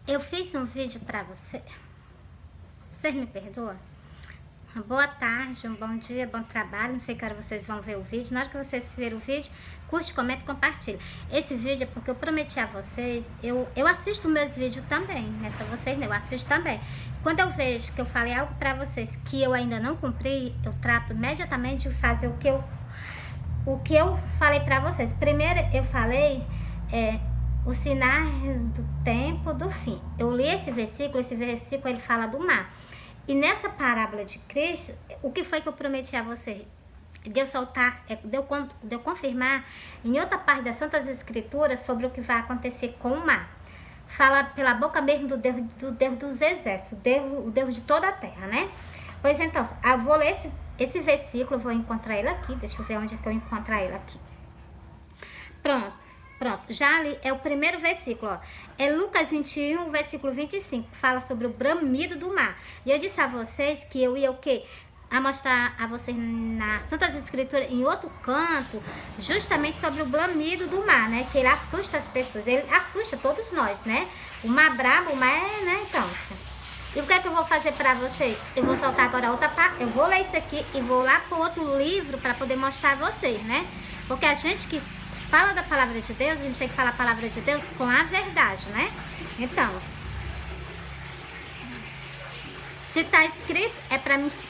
Eu fiz um vídeo pra você. Vocês me perdoam? Boa tarde, um bom dia, bom trabalho. Não sei que hora vocês vão ver o vídeo. Na hora que vocês verem o vídeo, curte, comenta e compartilha. Esse vídeo é porque eu prometi a vocês. Eu assisto meus vídeos também, né? Só vocês não, eu assisto também. Quando eu vejo que eu falei algo pra vocês que eu ainda não cumpri, eu trato imediatamente de fazer o que eu falei pra vocês. Primeiro eu falei os sinais do tempo do fim. Eu li esse versículo ele fala do mar. E nessa parábola de Cristo, o que foi que eu prometi a vocês? De eu soltar, de eu confirmar em outra parte das Santas Escrituras sobre o que vai acontecer com o mar. Fala pela boca mesmo do Deus dos exércitos, o Deus de toda a terra, né? Pois então, eu vou ler esse versículo, vou encontrar ele aqui, deixa eu ver onde é que eu encontrar ele aqui. Pronto, já ali é o primeiro versículo, ó. É Lucas 21, versículo 25, que fala sobre o bramido do mar. E eu disse a vocês que eu ia o quê? A mostrar a vocês nas Santas Escrituras, em outro canto, justamente sobre o bramido do mar, né? Que ele assusta as pessoas, ele assusta todos nós, né? O mar brabo, o mar é, né? Então, e o que é que eu vou fazer pra vocês? Eu vou soltar agora outra parte, eu vou ler isso aqui e vou lá pro outro livro pra poder mostrar a vocês, né? Porque a gente que fala da palavra de Deus, a gente tem que falar a palavra de Deus com a verdade, né? Então, se tá escrito, é pra mim... se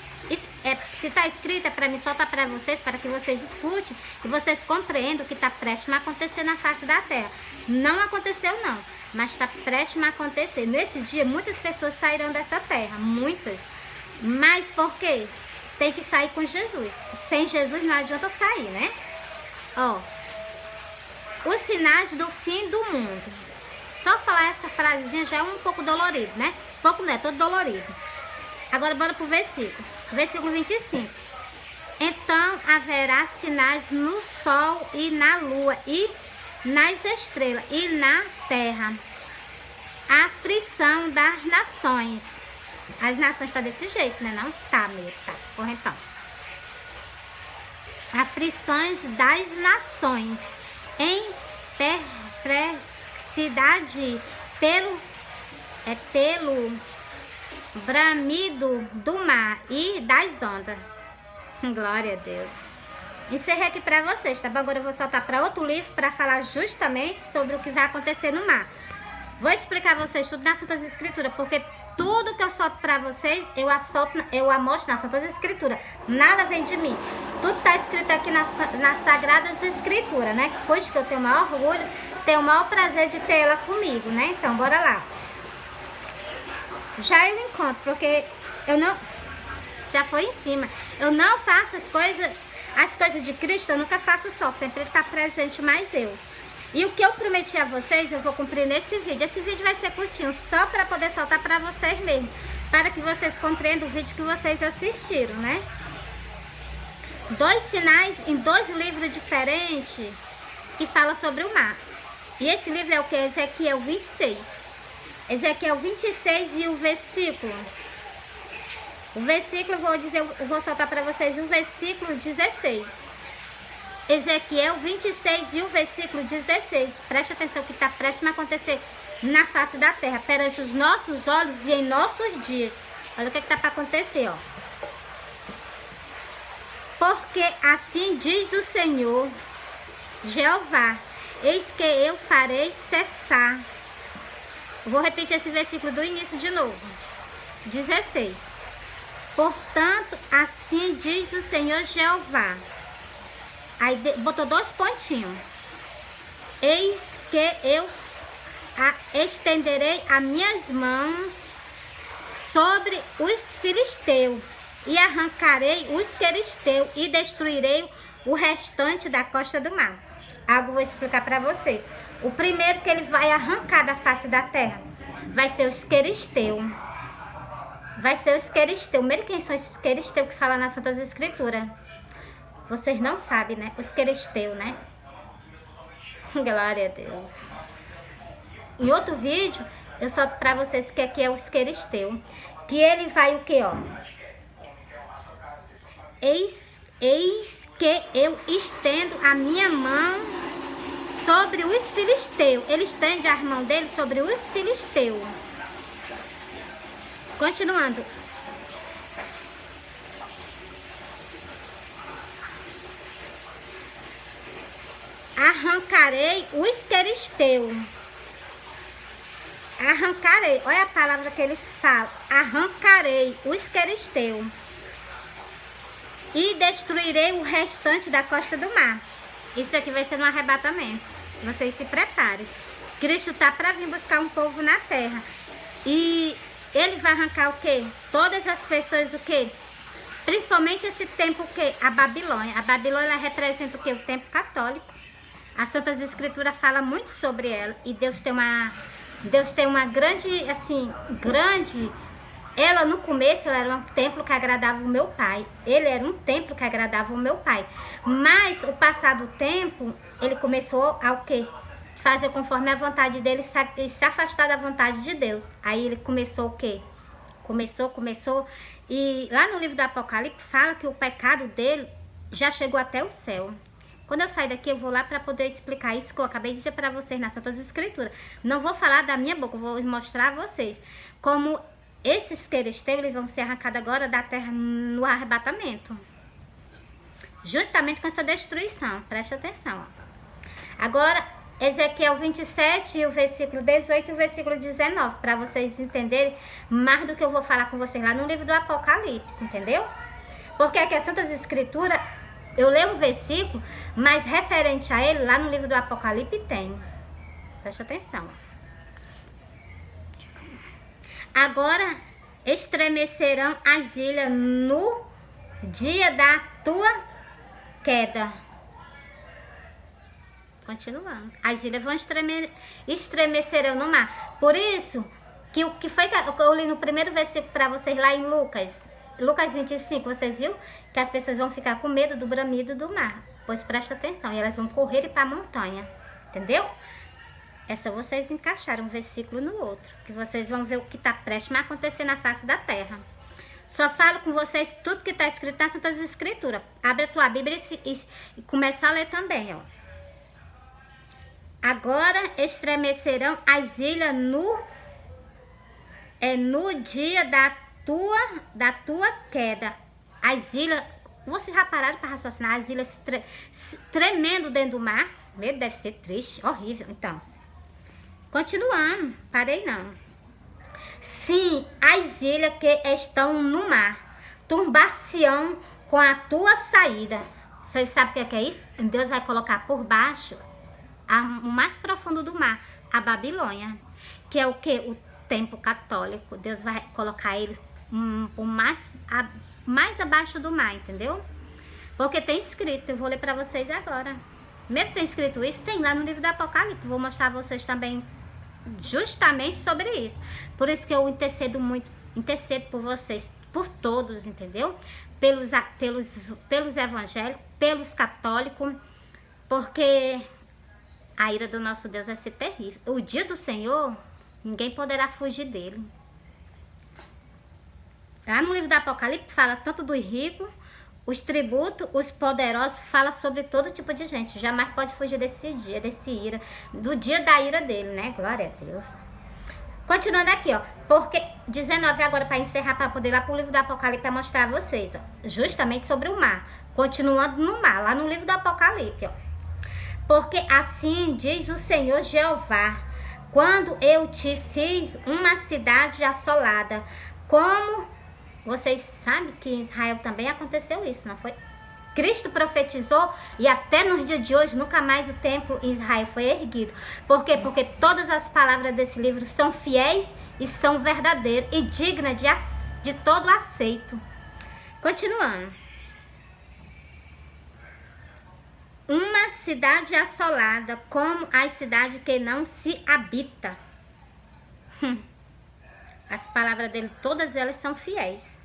está escrito é para me soltar para vocês, para que vocês escutem e vocês compreendam o que está prestes a acontecer na face da terra. Não aconteceu não, mas está prestes a acontecer. Nesse dia muitas pessoas sairão dessa terra, muitas. Mas por quê? Tem que sair com Jesus. Sem Jesus não adianta sair, né? Ó, os sinais do fim do mundo. Só falar essa frasezinha já é um pouco dolorido, né? Pouco não é, todo dolorido. Agora bora pro versículo. Versículo 25. Então haverá sinais no sol e na lua e nas estrelas e na terra. A aflição das nações. As nações estão desse jeito, né? Não tá mesmo, tá? Corretão. Aflições das nações em perplexidade pelo bramido do mar e das ondas. Glória a Deus. Encerrei aqui para vocês, tá bom? Agora eu vou soltar para outro livro para falar justamente sobre o que vai acontecer no mar. Vou explicar a vocês tudo nas Santas Escrituras, porque tudo que eu solto para vocês, eu mostro nas Santas Escrituras. Nada vem de mim. Tudo está escrito aqui nas Sagradas Escrituras, né? Pois que eu tenho o maior orgulho, tenho o maior prazer de ter ela comigo, né? Então, bora lá. Já eu encontro, porque eu não... Já foi em cima. Eu não faço as coisas de Cristo, eu nunca faço só. Sempre está presente mais eu. E o que eu prometi a vocês, eu vou cumprir nesse vídeo. Esse vídeo vai ser curtinho, só para poder soltar para vocês mesmo. Para que vocês compreendam o vídeo que vocês assistiram, né? 2 sinais em 2 livros diferentes que falam sobre o mar. E esse livro é o que? Ezequiel 26. Ezequiel 26 e o versículo. O versículo, eu vou soltar para vocês o versículo 16. Ezequiel 26 e o versículo 16. Preste atenção que está prestes a acontecer na face da terra, perante os nossos olhos e em nossos dias. Olha o que está para acontecer, ó. Porque assim diz o Senhor, Jeová, eis que eu farei cessar. Vou repetir esse versículo do início de novo. 16. Portanto, assim diz o Senhor Jeová. Aí botou 2 pontinhos. Eis que eu estenderei as minhas mãos sobre os filisteus e arrancarei os filisteus e destruirei o restante da costa do mar. Algo vou explicar para vocês. O primeiro que ele vai arrancar da face da terra vai ser os filisteus. Vai ser os filisteus. Primeiro, quem são esses filisteus que falam nas Santas Escrituras? Vocês não sabem, né? Os filisteus, né? Glória a Deus. Em outro vídeo, eu solto pra vocês que aqui é os filisteus. Que ele vai o que, ó? Eis que eu estendo a minha mão sobre os filisteus. Ele estende as mãos dele sobre os filisteus. Continuando. Arrancarei o esqueristeu. Arrancarei. Olha a palavra que eles falam. Arrancarei o esqueristeu. E destruirei o restante da costa do mar. Isso aqui vai ser no arrebatamento. Vocês se preparem. Cristo está para vir buscar um povo na terra. E ele vai arrancar o quê? Todas as pessoas o quê? Principalmente esse tempo o quê? A Babilônia. A Babilônia ela representa o quê? O tempo católico. As Santas Escrituras falam muito sobre ela. E Deus tem uma grande, assim, grande... Ela no começo ela era um templo que agradava o meu pai. Ele era um templo que agradava o meu pai. Mas o passar do tempo, ele começou a o quê? Fazer conforme a vontade dele e se afastar da vontade de Deus. Aí ele começou o quê? Começou. E lá no livro do Apocalipse fala que o pecado dele já chegou até o céu. Quando eu sair daqui, eu vou lá para poder explicar isso que eu acabei de dizer para vocês nas Santas Escrituras. Não vou falar da minha boca, eu vou mostrar a vocês como esses queresteus eles vão ser arrancados agora da terra no arrebatamento. Juntamente com essa destruição. Preste atenção. Ó. Agora, Ezequiel 27, o versículo 18 e o versículo 19. Para vocês entenderem mais do que eu vou falar com vocês lá no livro do Apocalipse. Entendeu? Porque aqui as Santas Escrituras... Eu leio um versículo, mas referente a ele, lá no livro do Apocalipse tem. Preste atenção. Agora estremecerão as ilhas no dia da tua queda. Continuando. As ilhas vão estremecerão no mar. Por isso, que o que foi que eu li no primeiro versículo para vocês lá em Lucas 25, vocês viram? Que as pessoas vão ficar com medo do bramido do mar. Pois presta atenção, e elas vão correr e ir para a montanha. Entendeu? É só vocês encaixarem um versículo no outro. Que vocês vão ver o que está prestes a acontecer na face da terra. Só falo com vocês tudo que está escrito nas Santas Escrituras. Abre a tua Bíblia e começa a ler também, ó. Agora estremecerão as ilhas no dia da tua queda. As ilhas, vocês já pararam para raciocinar? As ilhas tremendo dentro do mar. Medo, deve ser triste, horrível. Então, continuando, parei não. Sim, as ilhas que estão no mar turbar-se-ão com a tua saída. Vocês sabem o que é isso? Deus vai colocar por baixo o mais profundo do mar, a Babilônia, que é o que? O tempo católico. Deus vai colocar ele mais abaixo do mar, entendeu? Porque tem escrito, eu vou ler para vocês agora. Mesmo tem escrito isso, tem lá no livro do Apocalipse. Vou mostrar a vocês também justamente sobre isso. Por isso que eu intercedo por vocês, por todos, entendeu? Pelos evangélicos, pelos católicos, porque a ira do nosso Deus vai ser terrível. O dia do Senhor, ninguém poderá fugir dele. Lá no livro do Apocalipse fala tanto dos ricos, os tributos, os poderosos, fala sobre todo tipo de gente. Jamais pode fugir desse dia, do dia da ira dele, né? Glória a Deus. Continuando aqui, ó. Porque 19 agora para encerrar, para poder ir lá pro livro do Apocalipse para mostrar a vocês, ó. Justamente sobre o mar. Continuando no mar, lá no livro do Apocalipse, ó. Porque assim diz o Senhor Jeová, quando eu te fiz uma cidade assolada, como... Vocês sabem que em Israel também aconteceu isso, não foi? Cristo profetizou e até nos dias de hoje nunca mais o templo em Israel foi erguido. Por quê? Porque todas as palavras desse livro são fiéis e são verdadeiras e dignas de todo aceito. Continuando. Uma cidade assolada como as cidades que não se habita. As palavras dele, todas elas são fiéis.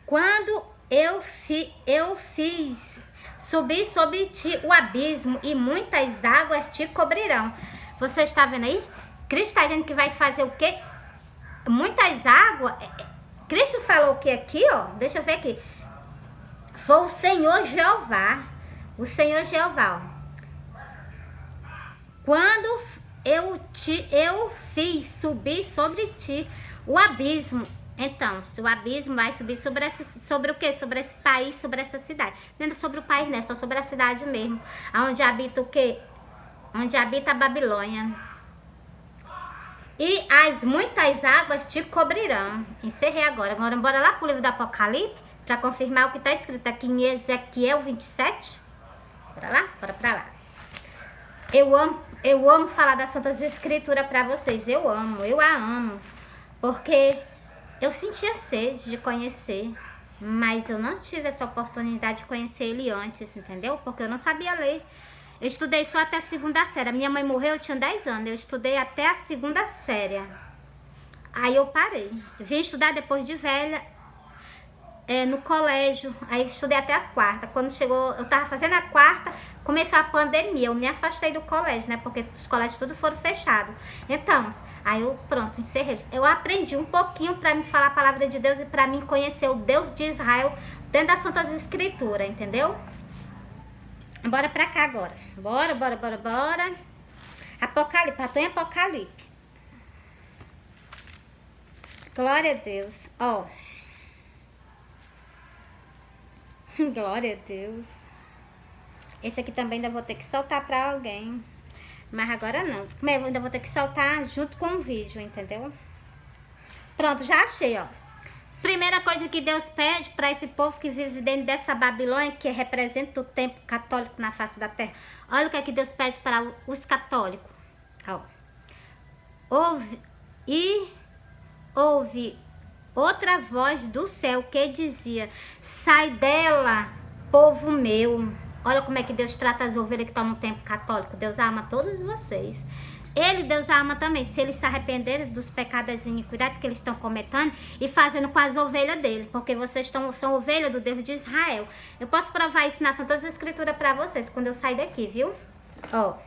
Quando eu fiz subir sobre ti o abismo e muitas águas te cobrirão. Você está vendo aí? Cristo está dizendo que vai fazer o quê? Muitas águas. Cristo falou o que aqui, ó? Deixa eu ver aqui. Foi o Senhor Jeová. O Senhor Jeová, ó. Quando eu fiz subir sobre ti O abismo, então, se o abismo vai subir sobre o quê? Sobre esse país, sobre essa cidade. Não é sobre o país, né? Só sobre a cidade mesmo. Onde habita o quê? Onde habita a Babilônia. E as muitas águas te cobrirão. Encerrei agora. Agora bora lá pro livro do Apocalipse, para confirmar o que está escrito aqui em Ezequiel 27. Bora lá? Bora pra lá. Eu amo falar das Santas Escrituras para vocês. Eu a amo. Porque eu sentia sede de conhecer, mas eu não tive essa oportunidade de conhecer ele antes, entendeu? Porque eu não sabia ler. Eu estudei só até a 2ª série. Minha mãe morreu, eu tinha 10 anos. Eu estudei até a 2ª série. Aí eu parei. Vim estudar depois de velha, no colégio. Aí estudei até a 4ª. Quando chegou, eu tava fazendo a 4ª, começou a pandemia. Eu me afastei do colégio, né? Porque os colégios tudo foram fechados. Então, aí eu, pronto, encerrei. Eu aprendi um pouquinho para me falar a palavra de Deus e para mim conhecer o Deus de Israel dentro das Santas Escrituras, entendeu? Bora pra cá agora. Bora. Apocalipse, tô em Apocalipse. Glória a Deus. Ó. Glória a Deus. Esse aqui também ainda vou ter que soltar pra alguém. Mas agora não. Eu ainda vou ter que soltar junto com o vídeo, entendeu? Pronto, já achei, ó. Primeira coisa que Deus pede para esse povo que vive dentro dessa Babilônia, que representa o templo católico na face da terra. Olha o que é que Deus pede para os católicos. Ó. Ouve outra voz do céu que dizia: sai dela, povo meu. Olha como é que Deus trata as ovelhas que estão no templo católico. Deus ama todos vocês. Deus ama também, se eles se arrependerem dos pecados e iniquidades que eles estão cometendo e fazendo com as ovelhas dele, porque vocês são ovelhas do Deus de Israel. Eu posso provar isso nas Santas Escrituras para vocês, quando eu sair daqui, viu? Ó,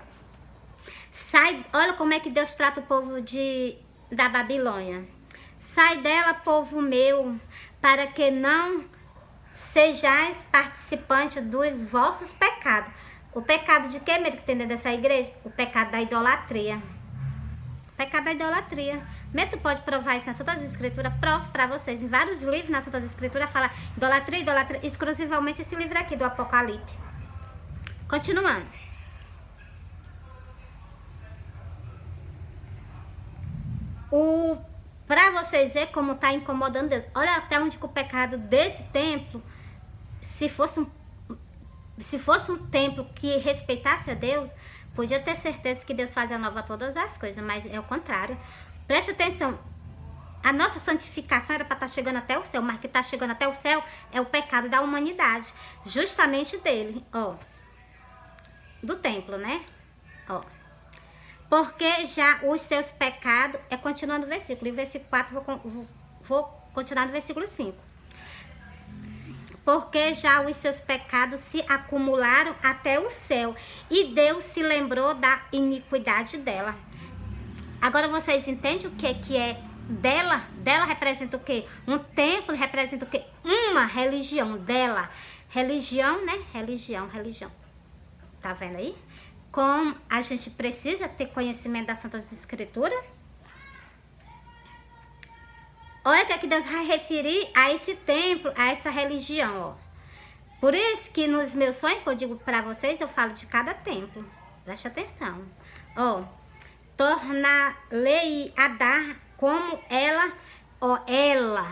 olha como é que Deus trata o povo da Babilônia. Sai dela, povo meu, para que não sejais participantes dos vossos pecados. O pecado de quê, mesmo que tem dentro dessa igreja? O pecado da idolatria. O pecado da idolatria. Mesmo tu pode provar isso nas Santas Escrituras, provo pra vocês. Em vários livros nas Santas Escrituras fala idolatria, exclusivamente esse livro aqui do Apocalipse. Continuando. Pra vocês verem como tá incomodando Deus. Olha até onde que o pecado desse templo, se fosse um templo que respeitasse a Deus, podia ter certeza que Deus fazia nova todas as coisas, mas é o contrário. Preste atenção, a nossa santificação era para estar chegando até o céu, mas o que está chegando até o céu é o pecado da humanidade, justamente dele, ó, do templo, né? Ó, porque já os seus pecados, continuando o versículo, em versículo 4 vou continuar no versículo 5. Porque já os seus pecados se acumularam até o céu, e Deus se lembrou da iniquidade dela. Agora vocês entendem o que é dela? Dela representa o quê? Um templo representa o quê? Uma religião dela. Religião, né? Religião. Tá vendo aí? Como a gente precisa ter conhecimento das Santas Escrituras. Olha o que Deus vai referir a esse templo, a essa religião, ó. Por isso que nos meus sonhos, que eu digo pra vocês, eu falo de cada templo. Preste atenção. Ó, tornar-lhe a dar como ela, ó, ela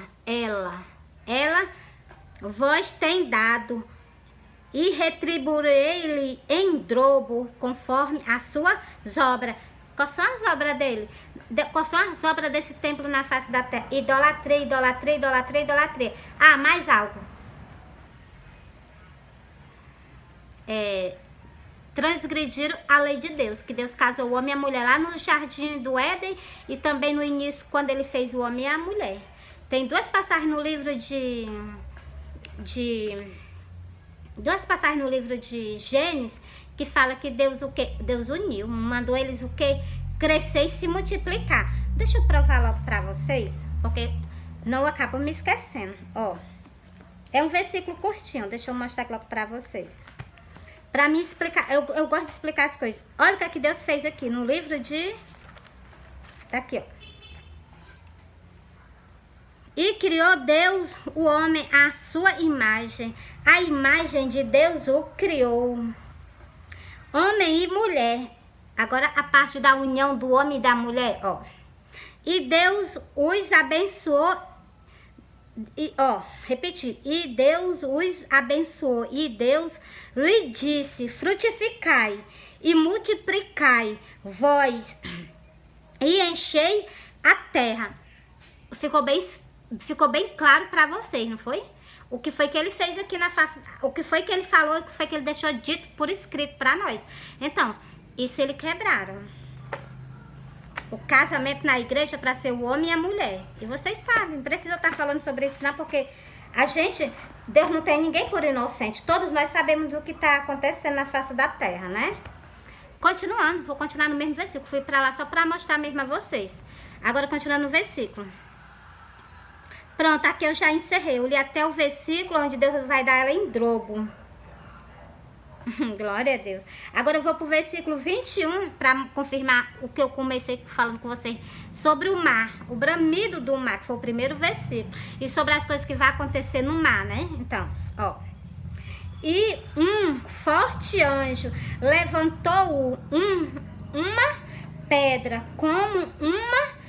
vós tem dado, e retribuirei-lhe em dobro, conforme as suas obras. Quais são as obras dele? Quais são as obras desse templo na face da terra? Idolatria. Ah, mais algo. Transgrediram a lei de Deus, que Deus casou o homem e a mulher lá no jardim do Éden, e também no início, quando ele fez o homem e a mulher. Tem duas passagens no livro de Gênesis, que fala que Deus o quê? Deus uniu, mandou eles o quê? Crescer e se multiplicar. Deixa eu provar logo pra vocês, porque não acabo me esquecendo. Ó, é um versículo curtinho, deixa eu mostrar aqui logo pra vocês. Pra me explicar, eu gosto de explicar as coisas. Olha o que Deus fez aqui no livro de... Tá aqui, ó. E criou Deus o homem à sua imagem. A imagem de Deus o criou. Homem e mulher. Agora a parte da união do homem e da mulher, ó. E Deus os abençoou. E, ó, repetir. E Deus os abençoou. E Deus lhe disse: frutificai e multiplicai vós e enchei a terra. Ficou bem claro para vocês, não foi? O que foi que ele fez aqui na face, o que foi que ele falou, o que foi que ele deixou dito por escrito para nós. Então, isso eles quebraram. O casamento na igreja para ser o homem e a mulher. E vocês sabem, não precisa estar falando sobre isso não, porque a gente, Deus não tem ninguém por inocente. Todos nós sabemos o que está acontecendo na face da terra, né? Continuando, vou continuar no mesmo versículo. Fui para lá só para mostrar mesmo a vocês. Agora, continuando no versículo. Pronto, aqui eu já encerrei. Eu li até o versículo onde Deus vai dar ela em drogo. Glória a Deus. Agora eu vou pro versículo 21 para confirmar o que eu comecei falando com vocês sobre o mar, o bramido do mar, que foi o primeiro versículo, e sobre as coisas que vai acontecer no mar, né? Então, ó. E um forte anjo levantou uma pedra como uma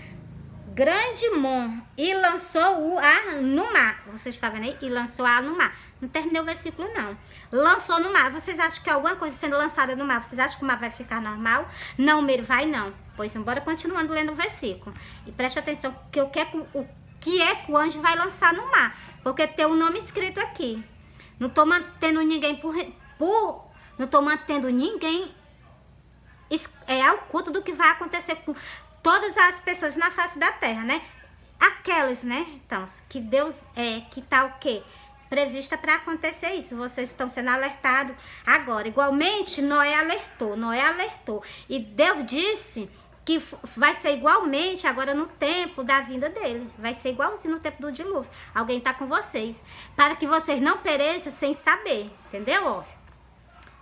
grande mão e lançou-o no mar. Vocês estão vendo aí? E lançou-a no mar. Não terminei o versículo, não. Lançou no mar. Vocês acham que alguma coisa sendo lançada no mar, vocês acham que o mar vai ficar normal? Não, Meire, vai não. Pois embora continuando lendo o versículo. E preste atenção que o que é que o anjo vai lançar no mar. Porque tem um nome escrito aqui. Não estou mantendo ninguém não estou mantendo ninguém ao culto do que vai acontecer com todas as pessoas na face da terra, né? Aquelas, né? Então, que Deus que tá o quê? Prevista para acontecer isso. Vocês estão sendo alertados agora. Igualmente, Noé alertou. E Deus disse que vai ser igualmente agora no tempo da vinda dele. Vai ser igualzinho no tempo do dilúvio. Alguém tá com vocês. Para que vocês não pereçam sem saber. Entendeu? Ó.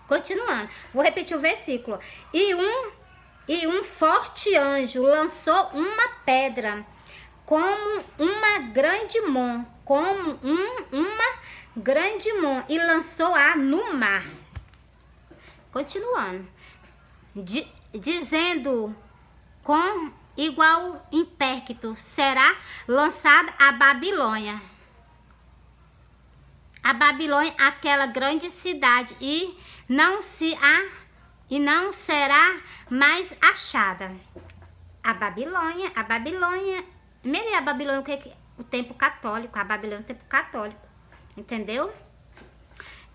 Continuando. Vou repetir o versículo. E um forte anjo lançou uma pedra como uma grande mão, e lançou-a no mar. Continuando. Dizendo com igual impécto será lançada a Babilônia. A Babilônia, aquela grande cidade, e não será mais achada. A Babilônia, Meri, a Babilônia, o tempo católico, a Babilônia, o tempo católico, entendeu?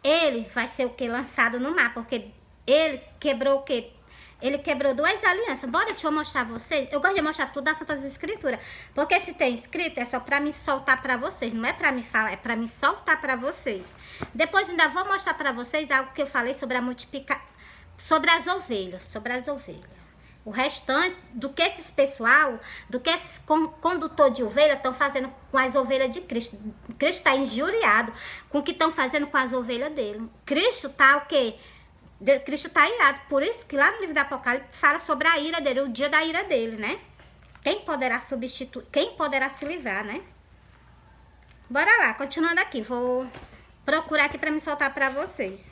Ele vai ser o que? Lançado no mar, porque ele quebrou o que? Ele quebrou duas alianças. Bora, deixa eu mostrar a vocês. Eu gosto de mostrar tudo das Santas Escrituras, porque se tem escrito é só para me soltar para vocês, não é para me falar, é para me soltar para vocês. Depois ainda vou mostrar para vocês algo que eu falei sobre a multiplicação, sobre as ovelhas. O restante do que esses pessoal, do que esses condutor de ovelha estão fazendo com as ovelhas de Cristo. Cristo está injuriado com o que estão fazendo com as ovelhas dele. Cristo está o quê? Cristo está irado. Por isso que lá no livro do Apocalipse fala sobre a ira dele, o dia da ira dele, né? Quem poderá substituir, quem poderá se livrar, né? Bora lá, continuando aqui. Vou procurar aqui para me soltar para vocês.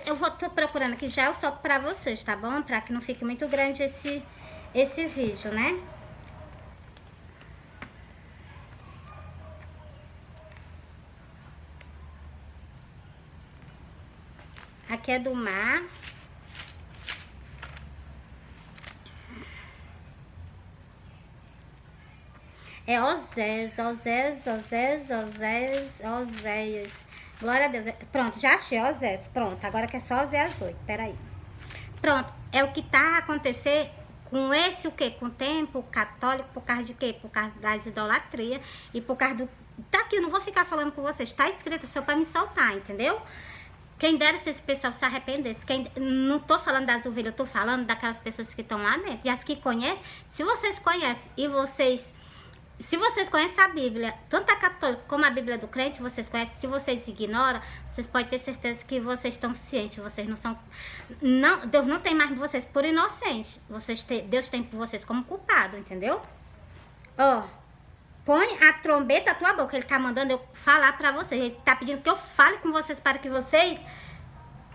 Eu tô procurando aqui já, eu solto pra vocês, tá bom? Pra que não fique muito grande esse vídeo, né? Aqui é do mar. É Oséias. Glória a Deus. Pronto, já achei Oséias. Pronto, agora que é só Oséias 8. Peraí. Pronto, é o que tá a acontecer com esse o quê? Com o tempo católico, por causa de quê? Por causa das idolatrias e por causa Tá aqui, eu não vou ficar falando com vocês. Tá escrito só pra me soltar, entendeu? Quem dera se esse pessoal se arrependesse. Não tô falando das ovelhas, eu tô falando daquelas pessoas que estão lá dentro. E as que conhecem, se vocês conhecem e vocês... Se vocês conhecem a Bíblia, tanto a católica como a Bíblia do crente, vocês conhecem. Se vocês ignoram, vocês podem ter certeza que vocês estão cientes. Vocês não são... Não, Deus não tem mais vocês por inocentes. Deus tem por vocês como culpado, entendeu? Ó, põe a trombeta na tua boca. Ele tá mandando eu falar pra vocês. Ele tá pedindo que eu fale com vocês para que vocês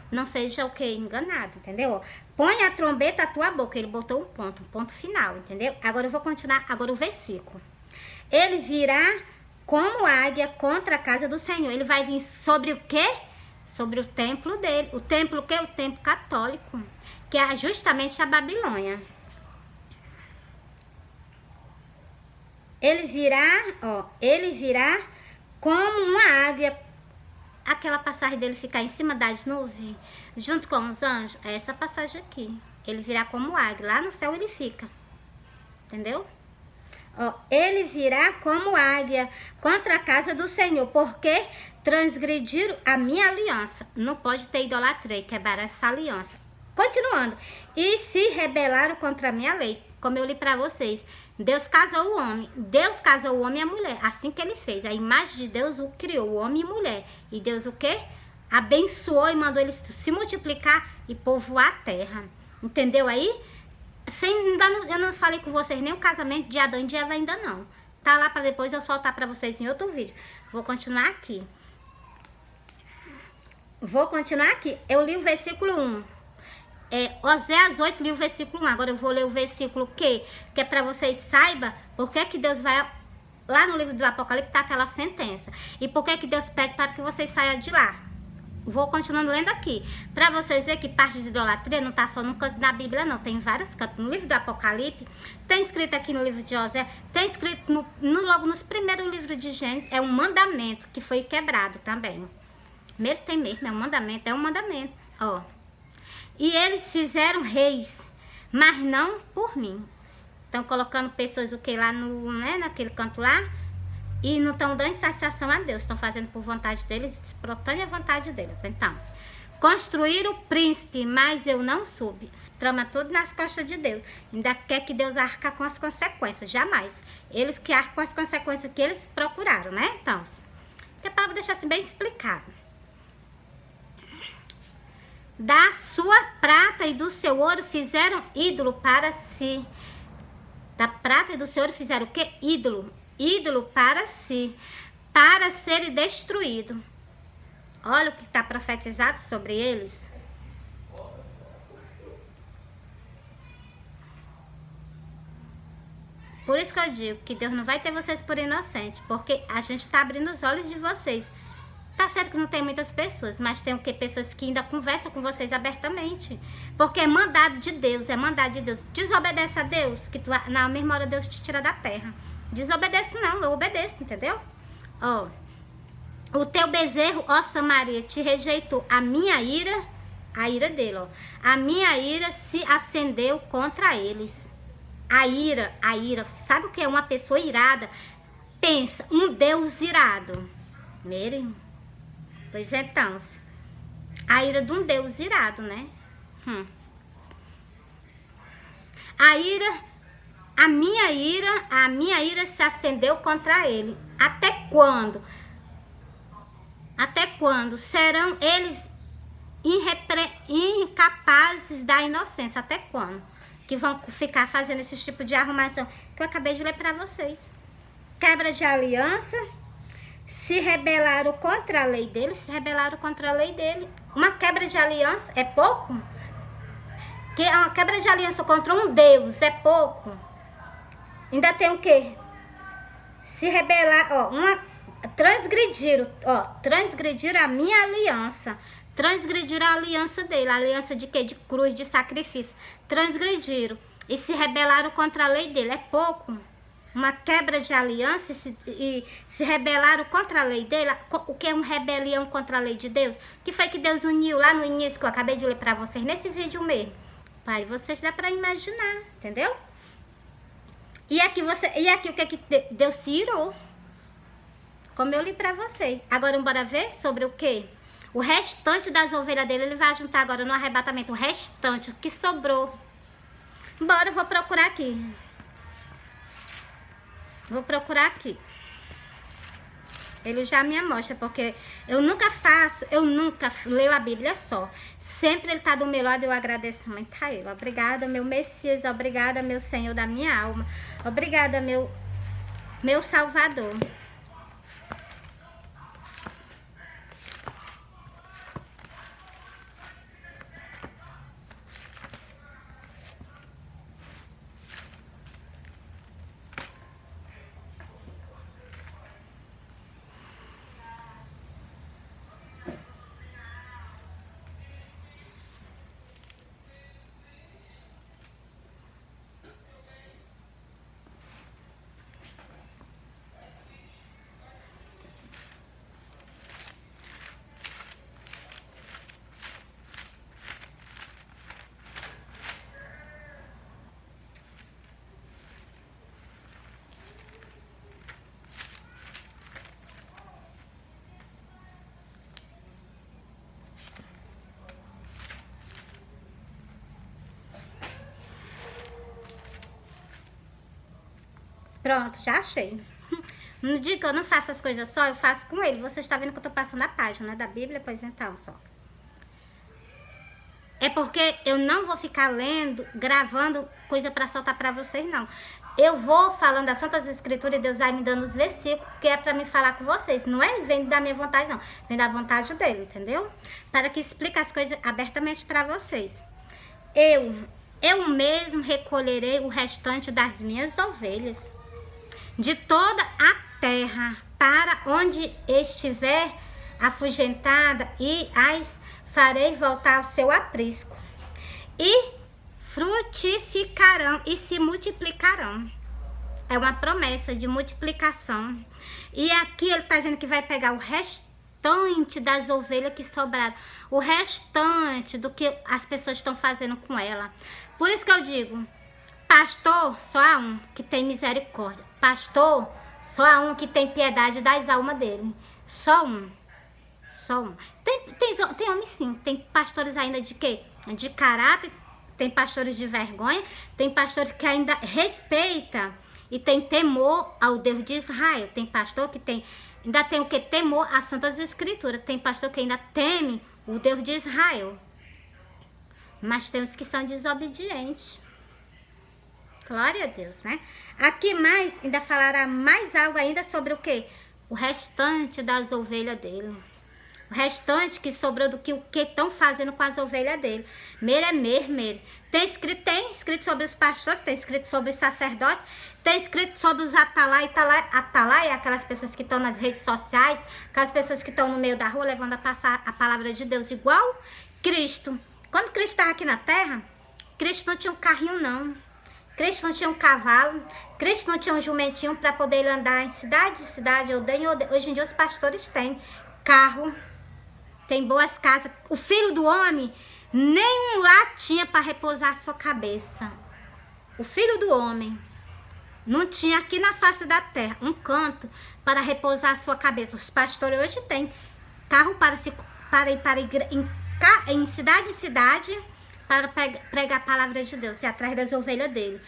não sejam o que? Enganados, entendeu? Põe a trombeta na tua boca. Ele botou um ponto final, entendeu? Agora eu vou continuar, agora o versículo. Ele virá como águia contra a casa do Senhor. Ele vai vir sobre o quê? Sobre o templo dele. O templo o quê? O templo católico, que é justamente a Babilônia. Ele virá como uma águia. Aquela passagem dele ficar em cima das nuvens, junto com os anjos, é essa passagem aqui. Ele virá como águia, lá no céu ele fica. Entendeu? Ó, ele virá como águia contra a casa do Senhor, porque transgrediram a minha aliança. Não pode ter idolatria, quebrar essa aliança. Continuando. E se rebelaram contra a minha lei, como eu li para vocês. Deus casou o homem. Deus casou o homem e a mulher. Assim que ele fez. A imagem de Deus o criou, o homem e mulher. E Deus o quê? Abençoou e mandou eles se multiplicar e povoar a terra. Entendeu aí? Eu não falei com vocês nem o casamento de Adão e de Eva ainda não. Tá lá para depois eu soltar para vocês em outro vídeo. Vou continuar aqui. Eu li o versículo 1. Oséias 8, li o versículo 1. Agora eu vou ler o versículo que é para vocês saibam por que Deus vai... Lá no livro do Apocalipse tá aquela sentença. E por que Deus pede para que vocês saiam de lá. Vou continuando lendo aqui. Para vocês verem que parte de idolatria não tá só no canto da Bíblia, não. Tem vários cantos. No livro do Apocalipse, tem escrito aqui no livro de Oséias, tem escrito logo nos primeiros livros de Gênesis. É um mandamento que foi quebrado também. Mesmo tem mesmo, é um mandamento. Ó. E eles fizeram reis, mas não por mim. Estão colocando pessoas o que lá naquele canto lá e não estão dando satisfação a Deus. Estão fazendo por vontade deles, explotando a vontade deles. Então, construíram o príncipe, mas eu não soube. Trama tudo nas costas de Deus. Ainda quer que Deus arca com as consequências. Jamais. Eles que arcam com as consequências que eles procuraram, né? Então, é para deixar assim bem explicado. Da sua prata e do seu ouro fizeram ídolo para si. Da prata e do seu ouro fizeram o quê? Ídolo. Ídolo para si. Para ser destruído. Olha o que está profetizado sobre eles. Por isso que eu digo que Deus não vai ter vocês por inocente. Porque a gente está abrindo os olhos de vocês. Tá certo que não tem muitas pessoas, mas tem o que? Pessoas que ainda conversam com vocês abertamente. Porque é mandado de Deus, Desobedece a Deus, que na mesma hora Deus te tira da terra. Desobedece não, eu obedeço, entendeu? Ó, o teu bezerro, ó Samaria, te rejeitou. A ira dele, ó. A minha ira se acendeu contra eles. A ira, sabe o que é uma pessoa irada? Pensa, um Deus irado. Mirem. Pois então, a ira de um Deus irado, né? A minha ira se acendeu contra ele. Até quando? Até quando serão eles incapazes da inocência? Até quando? Que vão ficar fazendo esse tipo de arrumação que eu acabei de ler para vocês. Quebra de aliança. Se rebelaram contra a lei dele, Uma quebra de aliança é pouco? Que uma quebra de aliança contra um Deus é pouco? Ainda tem o quê? Se rebelar, transgrediram a minha aliança. Transgrediram a aliança dele. A aliança de quê? De cruz, de sacrifício. Transgrediram. E se rebelaram contra a lei dele. É pouco? Uma quebra de aliança e se rebelaram contra a lei dele. O que é uma rebelião contra a lei de Deus? O que foi que Deus uniu lá no início, que eu acabei de ler para vocês, nesse vídeo mesmo? Pai, vocês dá para imaginar, entendeu? E aqui o que Deus se irou? como eu li pra vocês. Agora, bora ver sobre o quê? O restante das ovelhas dele, ele vai juntar agora no arrebatamento. O restante, o que sobrou. Bora, eu vou procurar aqui. Vou procurar aqui. Ele já me mostra, porque eu nunca leio a Bíblia só. Sempre ele tá do meu lado e eu agradeço muito a ele. Obrigada, meu Messias. Obrigada, meu Senhor da minha alma. Obrigada, meu Salvador. Pronto, já achei. No dia que eu não faço as coisas só, eu faço com ele. Você está vendo que eu tô passando a página, né, da Bíblia? Pois então, só. É porque eu não vou ficar lendo, gravando coisa para soltar para vocês, não. Eu vou falando das Santas Escrituras e Deus vai me dando os versículos, que é para me falar com vocês. Não é vem da minha vontade, não. Vem da vontade dele, entendeu? Para que explique as coisas abertamente para vocês. Eu mesmo recolherei o restante das minhas ovelhas de toda a terra, para onde estiver afugentada, e as farei voltar ao seu aprisco, e frutificarão e se multiplicarão. É uma promessa de multiplicação. E aqui ele está dizendo que vai pegar o restante das ovelhas que sobraram, o restante do que as pessoas estão fazendo com ela. Por isso que eu digo, pastor, só há um que tem misericórdia. Pastor, só há um que tem piedade das almas dele. Só um. Só um. Tem homem sim. Tem pastores ainda de quê? De caráter. Tem pastores de vergonha. Tem pastores que ainda respeita e tem temor ao Deus de Israel. Tem pastor que ainda tem o que? Temor às Santas Escrituras. Tem pastor que ainda teme o Deus de Israel. Mas tem os que são desobedientes. Glória a Deus, né? Aqui mais, ainda falará mais algo ainda sobre o quê? O restante das ovelhas dele. O restante que sobrou do que o que estão fazendo com as ovelhas dele. Mere. Tem escrito sobre os pastores, tem escrito sobre os sacerdotes, tem escrito sobre os atalaia, aquelas pessoas que estão nas redes sociais, aquelas pessoas que estão no meio da rua levando a passar a palavra de Deus igual Cristo. Quando Cristo estava aqui na terra, Cristo não tinha um carrinho não. Cristo não tinha um cavalo, Cristo não tinha um jumentinho para poder andar em cidade, aldeia. Hoje em dia os pastores têm carro, tem boas casas. O filho do homem nem um lar tinha para repousar a sua cabeça. O filho do homem não tinha aqui na face da terra um canto para repousar a sua cabeça. Os pastores hoje têm carro para ir em cidade, para pregar a palavra de Deus e atrás das ovelhas dele.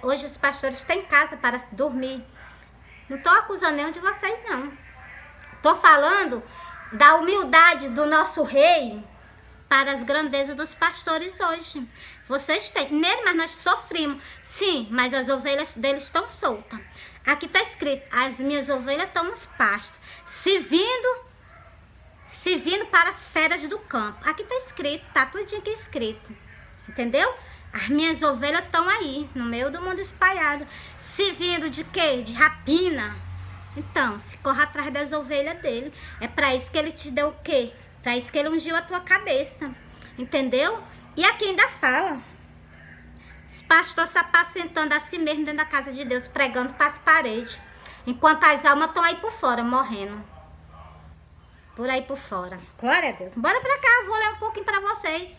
Hoje os pastores têm casa para dormir. Não estou acusando nenhum de vocês, não. Estou falando da humildade do nosso rei para as grandezas dos pastores hoje. Vocês têm, mas nós sofrimos. Sim, mas as ovelhas deles estão soltas. Aqui está escrito, as minhas ovelhas estão nos pastos, se vindo para as feras do campo. Aqui está escrito, tá tudinho aqui escrito. Entendeu? As minhas ovelhas estão aí, no meio do mundo espalhado. Se vindo de quê? De rapina. Então, se corra atrás das ovelhas dele. É para isso que ele te deu o quê? Para isso que ele ungiu a tua cabeça. Entendeu? E aqui ainda fala. Os pastores se apacentando a si mesmo dentro da casa de Deus, pregando para as paredes. Enquanto as almas estão aí por fora, morrendo. Por aí por fora. Glória a Deus. Bora pra cá, eu vou ler um pouquinho pra vocês.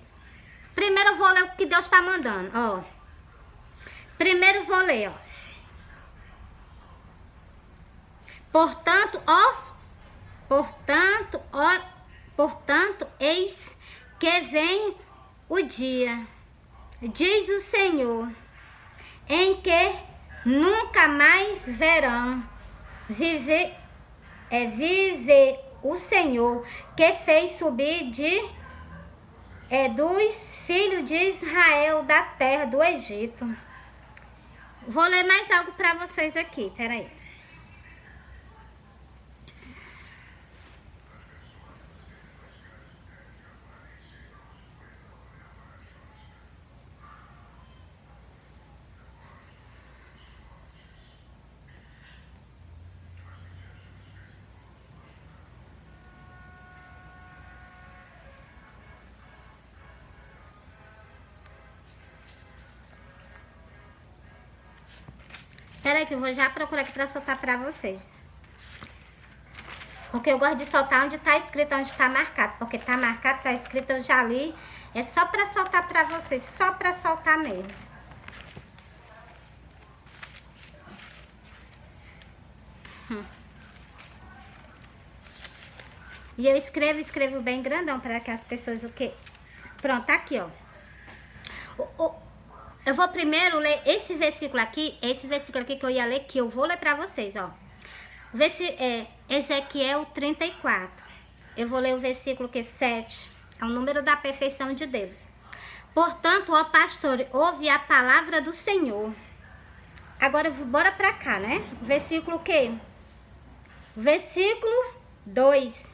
Primeiro eu vou ler o que Deus tá mandando, ó. Primeiro eu vou ler, ó. Portanto, eis que vem o dia, diz o Senhor, em que nunca mais verão viver o Senhor, que fez subir dos filhos de Israel da terra do Egito. Vou ler mais algo para vocês aqui, peraí. Peraí que eu vou já procurar aqui pra soltar pra vocês. Porque eu gosto de soltar onde tá escrito, onde tá marcado. Porque tá marcado, tá escrito, eu já li. É só pra soltar pra vocês, só pra soltar mesmo. E eu escrevo bem grandão para que as pessoas o quê? Pronto, tá aqui, ó. Eu vou primeiro ler esse versículo aqui que eu ia ler, que eu vou ler para vocês, ó. Ezequiel 34. Eu vou ler o versículo 7. É o número da perfeição de Deus. Portanto, ó pastor, ouve a palavra do Senhor. Agora, bora pra cá, né? Versículo o quê? Versículo 2.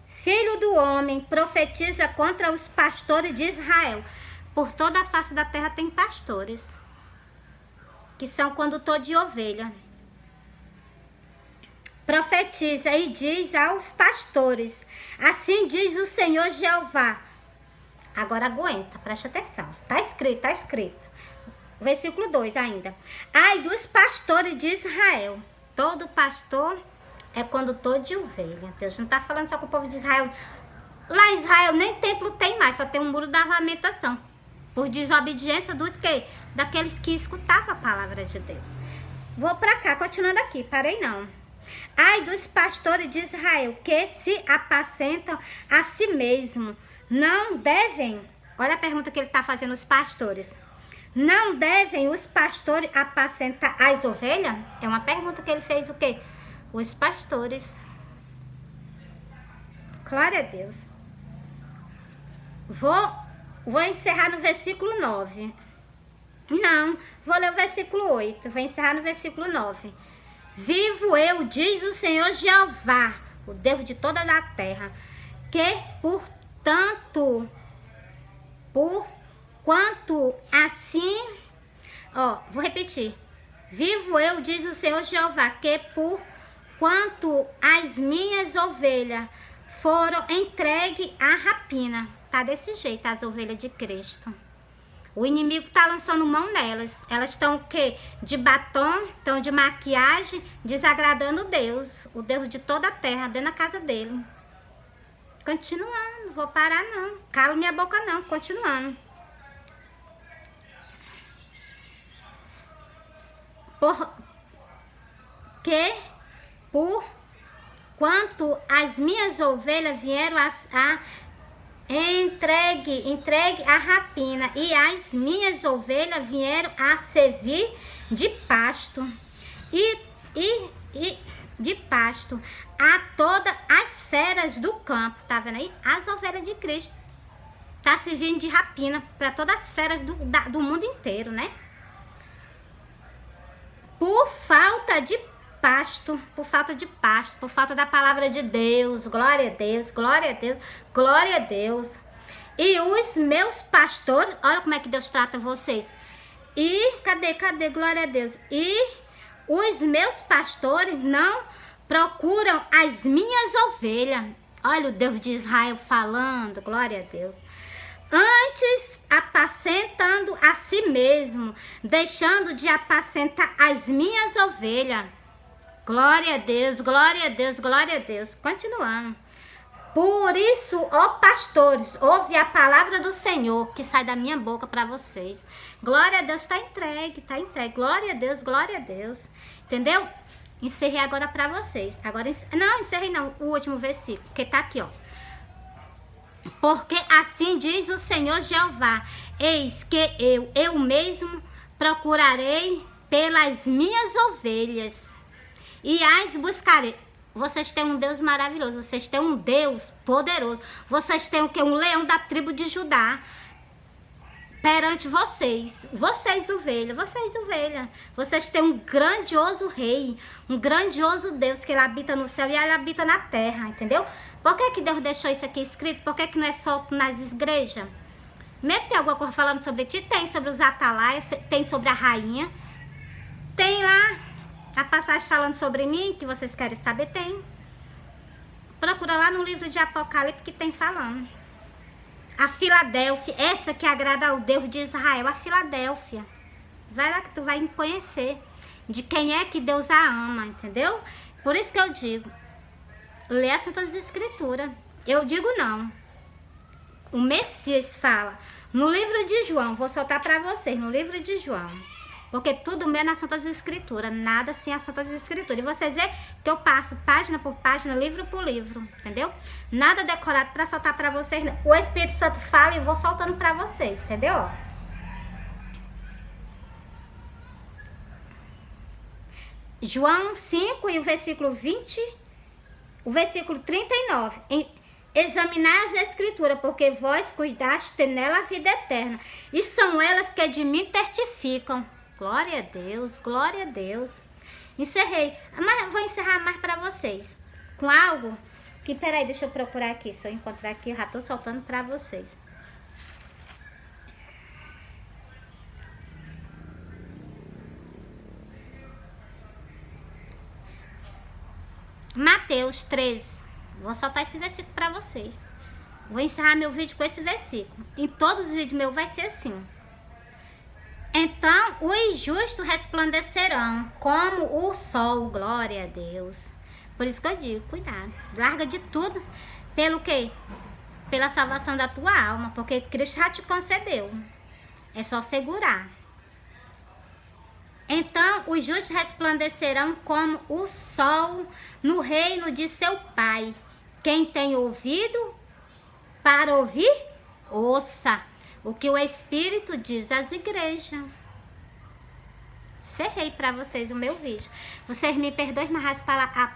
Filho do homem, profetiza contra os pastores de Israel. Por toda a face da terra tem pastores, que são condutor de ovelha. Profetiza e diz aos pastores, assim diz o Senhor Jeová. Agora aguenta, preste atenção. Tá escrito. Versículo 2 ainda. Ai dos pastores de Israel. Todo pastor é condutor de ovelha. Deus não tá falando só com o povo de Israel. Lá em Israel nem templo tem mais, só tem um muro da lamentação. Por desobediência daqueles que escutavam a palavra de Deus. Vou pra cá, continuando aqui, parei não. Ai dos pastores de Israel, que se apacentam a si mesmo. Não devem, olha a pergunta que ele está fazendo aos pastores. Não devem os pastores apacentar as ovelhas? É uma pergunta que ele fez o quê? Os pastores. Glória a Deus. Vou encerrar no versículo 9. Não, vou ler o versículo 8. Vou encerrar no versículo 9. Vivo eu, diz o Senhor Jeová, o Deus de toda a terra, que por quanto assim, vou repetir. Vivo eu, diz o Senhor Jeová, que por quanto as minhas ovelhas foram entregues à rapina. Tá desse jeito as ovelhas de Cristo. O inimigo tá lançando mão nelas. Elas estão o quê? De batom, estão de maquiagem, desagradando Deus, o Deus de toda a terra, dentro da casa dele. Continuando, não vou parar não. Calo minha boca não, continuando. Por quanto as minhas ovelhas vieram entregue a rapina, e as minhas ovelhas vieram a servir de pasto de pasto a todas as feras do campo. Tá vendo aí? As ovelhas de Cristo tá servindo de rapina para todas as feras do mundo inteiro, né? Por falta de pasto, por falta da palavra de Deus. Glória a Deus, glória a Deus, glória a Deus. E os meus pastores, olha como é que Deus trata vocês. E, cadê, glória a Deus. E os meus pastores não procuram as minhas ovelhas. Olha o Deus de Israel falando, glória a Deus. Antes apacentando a si mesmo, deixando de apacentar as minhas ovelhas. Glória a Deus, glória a Deus, glória a Deus. Continuando. Por isso, ó pastores, ouve a palavra do Senhor que sai da minha boca para vocês. Glória a Deus, tá entregue, tá entregue. Glória a Deus, glória a Deus. Entendeu? Encerrei agora pra vocês. Agora, não, encerrei não, o último versículo, que tá aqui, ó. Porque assim diz o Senhor Jeová, eis que eu mesmo procurarei pelas minhas ovelhas e as buscarei. Vocês têm um Deus maravilhoso, vocês têm um Deus poderoso, vocês têm o que? Um leão da tribo de Judá perante vocês, vocês ovelha, vocês têm um grandioso rei, um grandioso Deus que ele habita no céu e ele habita na terra, entendeu? Por que Deus deixou isso aqui escrito? Por que não é solto nas igrejas? Mesmo tem alguma coisa falando sobre ti? Tem sobre os atalaias, tem sobre a rainha, tem lá a passagem falando sobre mim, que vocês querem saber, tem. Procura lá no livro de Apocalipse que tem falando. A Filadélfia, essa que agrada ao Deus de Israel, a Filadélfia. Vai lá que tu vai me conhecer de quem é que Deus a ama, entendeu? Por isso que eu digo, lê as Santas Escrituras. Eu digo não. O Messias fala no livro de João, vou soltar para vocês, no livro de João. Porque tudo meu é nas Santas Escrituras, nada sem as Santas Escrituras. E vocês veem que eu passo página por página, livro por livro, entendeu? Nada decorado para soltar para vocês. O Espírito Santo fala e eu vou soltando para vocês, entendeu? João 5 e o versículo 20, o versículo 39. Examinai as Escrituras, porque vós cuidaste nela a vida eterna. E são elas que de mim testificam. Glória a Deus, glória a Deus. Encerrei, mas vou encerrar mais para vocês com algo que, peraí, deixa eu procurar aqui. Se eu encontrar aqui, eu já tô soltando para vocês. Mateus 13. Vou soltar esse versículo para vocês. Vou encerrar meu vídeo com esse versículo. Em todos os vídeos meus vai ser assim. Então os justos resplandecerão como o sol, glória a Deus. Por isso que eu digo, cuidado, larga de tudo, pelo quê? Pela salvação da tua alma, porque Cristo já te concedeu, é só segurar. Então os justos resplandecerão como o sol no reino de seu Pai. Quem tem ouvido para ouvir, ouça o que o Espírito diz às igrejas. Encerrei para vocês o meu vídeo. Vocês me perdoem, mas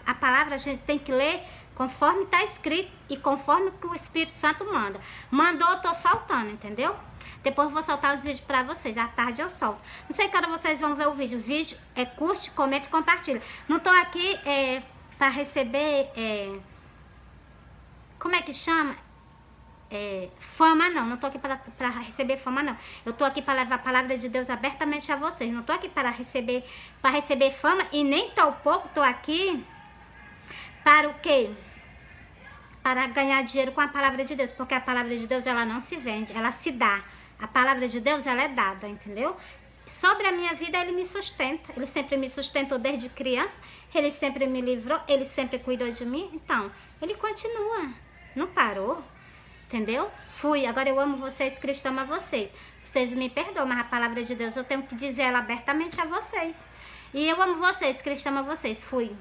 a palavra a gente tem que ler conforme está escrito e conforme que o Espírito Santo manda. Mandou, eu tô soltando, entendeu? Depois eu vou soltar os vídeos para vocês. À tarde eu solto. Não sei quando vocês vão ver o vídeo. O vídeo é curte, comente e compartilha. Não tô aqui para receber... como é que chama? Fama não, não tô aqui para receber fama não. Eu tô aqui para levar a palavra de Deus abertamente a vocês. Não tô aqui para receber fama e nem tão pouco tô aqui para o quê? Para ganhar dinheiro com a palavra de Deus, porque a palavra de Deus ela não se vende, ela se dá. A palavra de Deus ela é dada, entendeu? Sobre a minha vida ele me sustenta, ele sempre me sustentou desde criança, ele sempre me livrou, ele sempre cuidou de mim, então ele continua, não parou. Entendeu? Fui, agora eu amo vocês, Cristo ama vocês. Vocês me perdoam, mas a palavra de Deus eu tenho que dizer ela abertamente a vocês. E eu amo vocês, Cristo ama vocês. Fui.